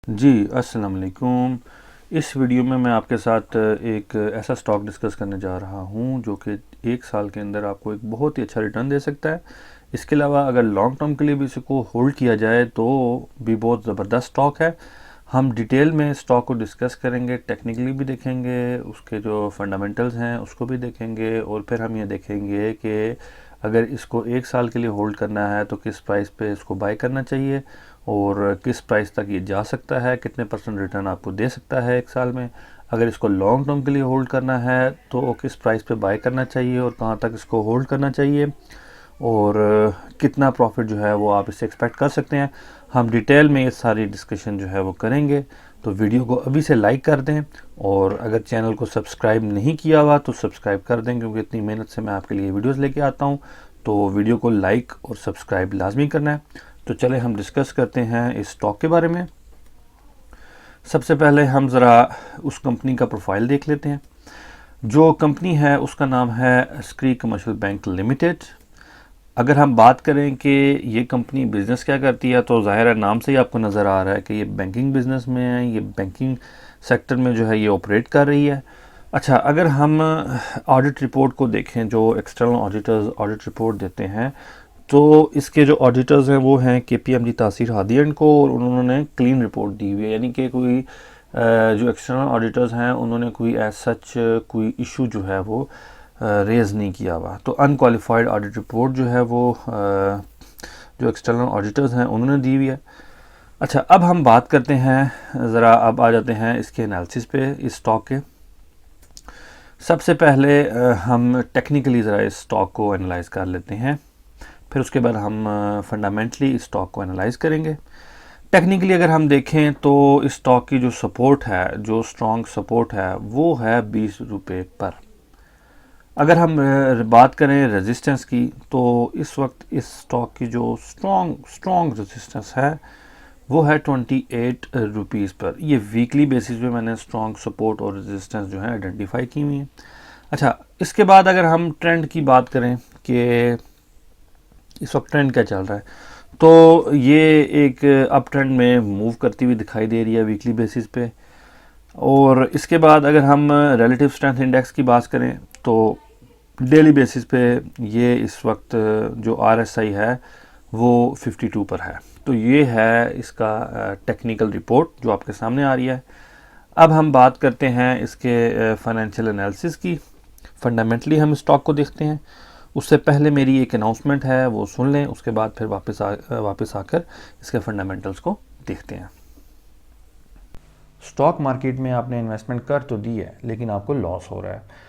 जी, अस्सलाम वालेकुम। इस वीडियो में मैं आपके साथ एक ऐसा स्टॉक डिस्कस करने जा रहा हूं जो कि 1 साल के अंदर आपको एक बहुत ही अच्छा रिटर्न दे सकता है। इसके अलावा अगर लॉन्ग टर्म के लिए भी इसको होल्ड किया जाए तो भी बहुत ज़बरदस्त स्टॉक है। हम डिटेल में स्टॉक को डिस्कस करेंगे, टेक्निकली भी देखेंगे, उसके जो फंडामेंटल्स हैं उसको भी देखेंगे और फिर हम ये देखेंगे कि अगर इसको 1 साल के लिए होल्ड करना है तो किस प्राइस पे इसको बाय करना चाहिए और किस प्राइस तक ये जा सकता है, कितने परसेंट रिटर्न आपको दे सकता है 1 साल में। अगर इसको लॉन्ग टर्म के लिए होल्ड करना है तो किस प्राइस पे बाय करना चाहिए और कहाँ तक इसको होल्ड करना चाहिए और कितना प्रॉफिट जो है वो आप इससे एक्सपेक्ट कर सकते हैं। हम डिटेल में ये सारी डिस्कशन जो है वो करेंगे। तो वीडियो को अभी से लाइक कर दें और अगर चैनल को सब्सक्राइब नहीं किया हुआ तो सब्सक्राइब कर दें, क्योंकि इतनी मेहनत से मैं आपके लिए वीडियोस लेके आता हूँ। तो वीडियो को लाइक और सब्सक्राइब लाजमी करना है। तो चले हम डिस्कस करते हैं इस स्टॉक के बारे में। सबसे पहले हम ज़रा उस कंपनी का प्रोफाइल देख लेते हैं। जो कंपनी है उसका नाम है स्क्री कमर्शियल बैंक लिमिटेड। अगर हम बात करें कि ये कंपनी बिज़नेस क्या करती है तो ज़ाहिर है नाम से ही आपको नज़र आ रहा है कि ये बैंकिंग बिज़नेस में है, ये बैंकिंग सेक्टर में जो है ये ऑपरेट कर रही है। अच्छा, अगर हम ऑडिट रिपोर्ट को देखें, जो एक्सटर्नल ऑडिटर्स ऑडिट रिपोर्ट देते हैं, तो इसके जो ऑडिटर्स हैं वो हैं KPMG तासीर हादी एंड को, और उन्होंने क्लीन रिपोर्ट दी हुई है, यानी कि कोई जो एक्सटर्नल ऑडिटर्स हैं उन्होंने कोई एज सच कोई इशू जो है वो रेज़ नहीं किया हुआ। तो अनक्वालिफाइड ऑडिट रिपोर्ट जो है वो जो एक्सटर्नल ऑडिटर्स हैं उन्होंने दी हुई है। अच्छा, अब हम बात करते हैं, ज़रा अब आ जाते हैं इसके एनालिसिस पे इस स्टॉक के। सबसे पहले हम टेक्निकली ज़रा इस स्टॉक को एनालाइज कर लेते हैं, फिर उसके बाद हम फंडामेंटली इस स्टॉक को एनालाइज करेंगे। टेक्निकली अगर हम देखें तो इस स्टॉक की जो सपोर्ट है, जो स्ट्रॉन्ग सपोर्ट है, वो है 20 रुपये पर। अगर हम बात करें रेजिस्टेंस की तो इस वक्त इस स्टॉक की जो स्ट्रॉन्ग रेजिस्टेंस है वो है 28 रुपीज़ पर। ये वीकली बेसिस पे मैंने स्ट्रॉन्ग सपोर्ट और रेजिस्टेंस जो है आइडेंटिफाई की हुई है। अच्छा, इसके बाद अगर हम ट्रेंड की बात करें कि इस वक्त ट्रेंड क्या चल रहा है, तो ये एक अप ट्रेंड में मूव करती हुई दिखाई दे रही है वीकली बेसिस पे। और इसके बाद अगर हम रिलेटिव स्ट्रेंथ इंडेक्स की बात करें तो डेली बेसिस पे ये इस वक्त जो RSI है वो 52 पर है। तो ये है इसका टेक्निकल रिपोर्ट जो आपके सामने आ रही है। अब हम बात करते हैं इसके फाइनेंशियल एनालिसिस की। फंडामेंटली हम स्टॉक को देखते हैं। उससे पहले मेरी एक अनाउंसमेंट है, वो सुन लें, उसके बाद फिर वापस आकर इसके फंडामेंटल्स को देखते हैं। स्टॉक मार्केट में आपने इन्वेस्टमेंट कर तो दी है लेकिन आपको लॉस हो रहा है।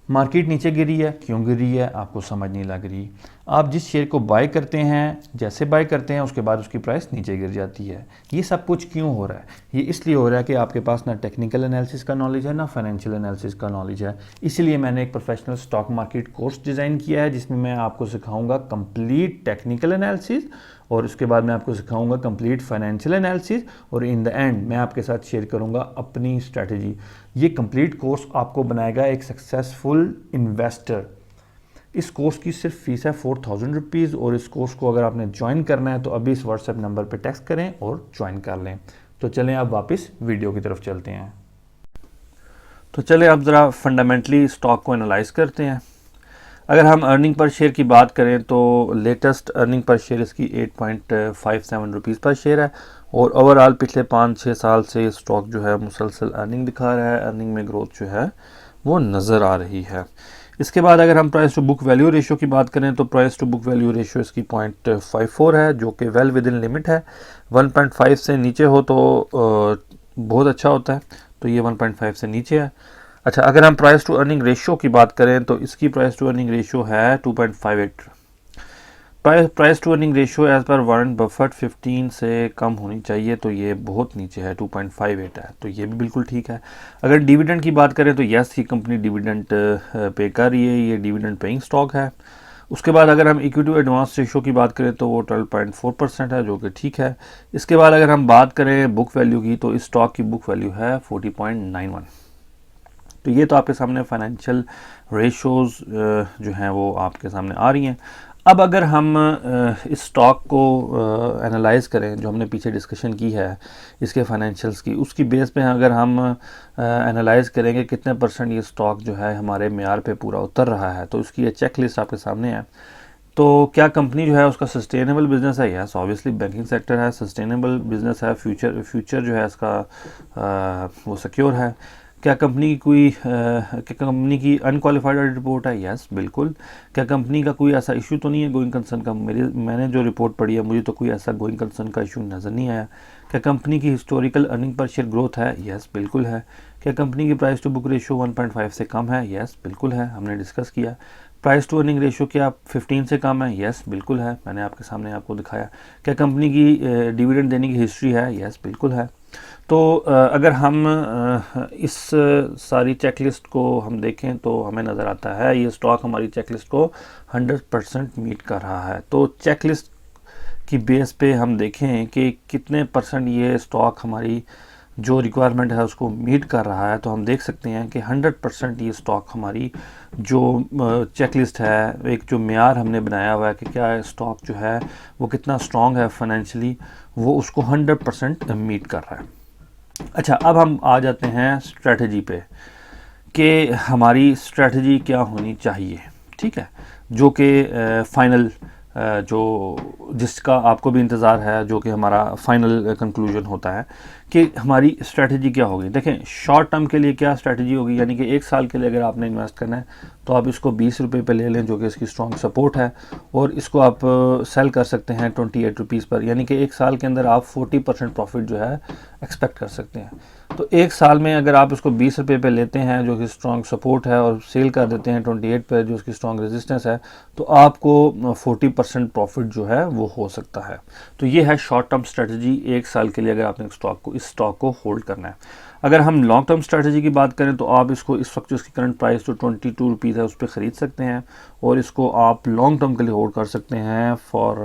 मार्केट नीचे गिरी है, क्यों गिरी है आपको समझ नहीं लग रही। आप जिस शेयर को बाय करते हैं, जैसे बाय करते हैं उसके बाद उसकी प्राइस नीचे गिर जाती है। ये सब कुछ क्यों हो रहा है? ये इसलिए हो रहा है कि आपके पास ना टेक्निकल एनालिसिस का नॉलेज है, ना फाइनेंशियल एनालिसिस का नॉलेज है। इसीलिए मैंने एक professional stock market course design किया है जिसमें मैं आपको सिखाऊंगा कंप्लीट टेक्निकल एनालिसिस और उसके बाद मैं आपको सिखाऊंगा कंप्लीट फाइनेंशियल एनालिसिस और इन द एंड मैं आपके साथ शेयर करूंगा अपनी स्ट्रैटेजी। ये कंप्लीट कोर्स आपको बनाएगा एक सक्सेसफुल इन्वेस्टर। इस कोर्स की सिर्फ फीस है 4000 रुपीज़ और इस कोर्स को अगर आपने ज्वाइन करना है तो अभी इस व्हाट्सएप नंबर पर टेक्स्ट करें और ज्वाइन कर लें। तो चलें अब वापस वीडियो की तरफ चलते हैं। तो चलें अब ज़रा फंडामेंटली स्टॉक को एनालाइज करते हैं। अगर हम अर्निंग पर शेयर की बात करें तो लेटेस्ट अर्निंग पर शेयर इसकी 8.57 रुपीज़ पर शेयर है और ओवरऑल पिछले 5-6 साल से स्टॉक जो है मुसलसल अर्निंग दिखा रहा है। अर्निंग में ग्रोथ जो है वो नज़र आ रही है। इसके बाद अगर हम price to book value ratio की बात करें तो price to book value ratio इसकी 0.54 है, जो कि वेल विद इन लिमिट है। 1.5 से नीचे हो तो बहुत अच्छा होता है, तो ये 1.5 से नीचे है। अच्छा, अगर हम प्राइस टू अर्निंग रेशियो की बात करें तो इसकी प्राइस टू अर्निंग रेशियो है 2.58। Price to earning ratio as पर वारन बफेट 15 से कम होनी चाहिए, तो ये बहुत नीचे है, 2.58 है, तो ये भी बिल्कुल ठीक है। अगर डिविडेंड की बात करें तो यस, ये कंपनी डिविडेंड पे कर रही है, ये डिविडेंड पेइंग स्टॉक है। उसके बाद अगर हम इक्विटी एडवांस रेशियो की बात करें तो वो 12.4% है, जो कि ठीक है। इसके बाद अगर हम बात करें बुक वैल्यू की तो इस स्टॉक की बुक वैल्यू है 40.91। तो ये तो आपके सामने फाइनेंशियल रेशोज़ जो हैं वो आपके सामने आ रही हैं। अब अगर हम इस स्टॉक को एनालाइज करें, जो हमने पीछे डिस्कशन की है इसके फाइनेंशियल्स की, उसकी बेस पे अगर हम एनालाइज करेंगे कितने परसेंट ये स्टॉक जो है हमारे मेयार पे पूरा उतर रहा है, तो उसकी ये चेक लिस्ट आपके सामने है। तो क्या कंपनी जो है उसका सस्टेनेबल बिजनेस है? यस, ऑब्वियसली बैंकिंग सेक्टर है, सस्टेनेबल बिजनेस है, फ्यूचर जो है इसका वो सिक्योर है। क्या कंपनी की कोई अनक्वालिफाइड ऑडिट रिपोर्ट है? यस, बिल्कुल। क्या कंपनी का कोई ऐसा इशू तो नहीं है गोइंग कंसर्न का? मैंने जो रिपोर्ट पढ़ी है मुझे तो कोई ऐसा गोइंग कंसर्न का इशू नज़र नहीं आया। क्या कंपनी की historical earning per share growth है? यस, बिल्कुल है। क्या कंपनी की प्राइस टू बुक रेशियो 1.5 से कम है? यस, बिल्कुल है, हमने डिस्कस किया। प्राइस टू अर्निंग रेशियो क्या 15 से कम है? यस, बिल्कुल है, मैंने आपके सामने आपको दिखाया। क्या कंपनी की डिविडेंड देने की हिस्ट्री है? यस, बिल्कुल है। तो अगर हम इस सारी चेकलिस्ट को हम देखें तो हमें नज़र आता है ये स्टॉक हमारी चेकलिस्ट को 100% मीट कर रहा है। तो चेकलिस्ट की बेस पे हम देखें कि कितने परसेंट ये स्टॉक हमारी जो रिक्वायरमेंट है उसको मीट कर रहा है, तो हम देख सकते हैं कि 100% ये स्टॉक हमारी जो चेकलिस्ट है, एक जो मेयार हमने बनाया हुआ है कि क्या स्टॉक जो है वो कितना स्ट्रॉन्ग है फाइनेंशियली, वो उसको 100% मीट कर रहा है। अच्छा, अब हम आ जाते हैं स्ट्रेटजी पे कि हमारी स्ट्रेटजी क्या होनी चाहिए। ठीक है, जो कि फाइनल जो जिसका आपको भी इंतज़ार है, जो कि हमारा फाइनल कंक्लूजन होता है कि हमारी स्ट्रेटजी क्या होगी। देखें, शॉर्ट टर्म के लिए क्या स्ट्रेटजी होगी, यानी कि 1 साल के लिए अगर आपने इन्वेस्ट करना है तो आप इसको 20 रुपये पे ले लें, जो कि इसकी स्ट्रॉन्ग सपोर्ट है, और इसको आप सेल कर सकते हैं 28 रुपीज़ पर, यानी कि 1 साल के अंदर आप 40% प्रॉफिट जो है एक्सपेक्ट कर सकते हैं। तो 1 साल में अगर आप इसको 20 रुपये पे लेते हैं जो कि स्ट्रॉन्ग सपोर्ट है, और सेल कर देते हैं 28 पे जो उसकी स्ट्रॉन्ग रेजिस्टेंस है, तो आपको 40% प्रॉफिट जो है वो हो सकता है। तो ये है शॉर्ट टर्म स्ट्रेटजी 1 साल के लिए अगर आपने इस स्टॉक को होल्ड करना है। अगर हम लॉन्ग टर्म स्ट्रेटजी की बात करें तो आप इसको इस वक्त जो इसकी करंट प्राइस जो 22 रुपीज़ है उस पर ख़रीद सकते हैं, और इसको आप लॉन्ग टर्म के लिए होल्ड कर सकते हैं for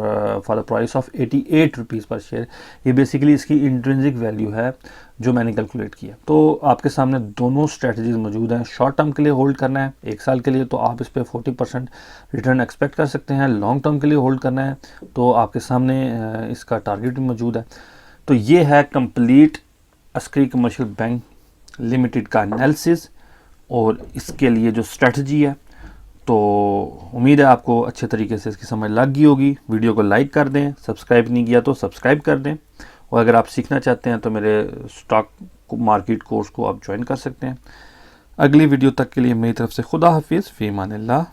the price of 88 rupees पर शेयर। ये बेसिकली इसकी इंट्रिंसिक वैल्यू है जो मैंने कैलकुलेट किया। तो आपके सामने दोनों स्ट्रेटजीज मौजूद हैं। शॉर्ट टर्म के लिए होल्ड करना है 1 साल के लिए तो आप इस पर 40% रिटर्न एक्सपेक्ट कर सकते हैं। लॉन्ग टर्म के लिए होल्ड करना है तो आपके सामने इसका टारगेट भी मौजूद है। तो ये है complete Askari commercial bank limited का एनालिसिस और इसके लिए जो स्ट्रेटजी है। तो उम्मीद है आपको अच्छे तरीके से इसकी समझ लग गई होगी। वीडियो को लाइक कर दें, सब्सक्राइब नहीं किया तो सब्सक्राइब कर दें, और अगर आप सीखना चाहते हैं तो मेरे स्टॉक मार्केट कोर्स को आप ज्वाइन कर सकते हैं। अगली वीडियो तक के लिए मेरी तरफ से खुदा हाफिज़, फ़ी अमानिल्लाह।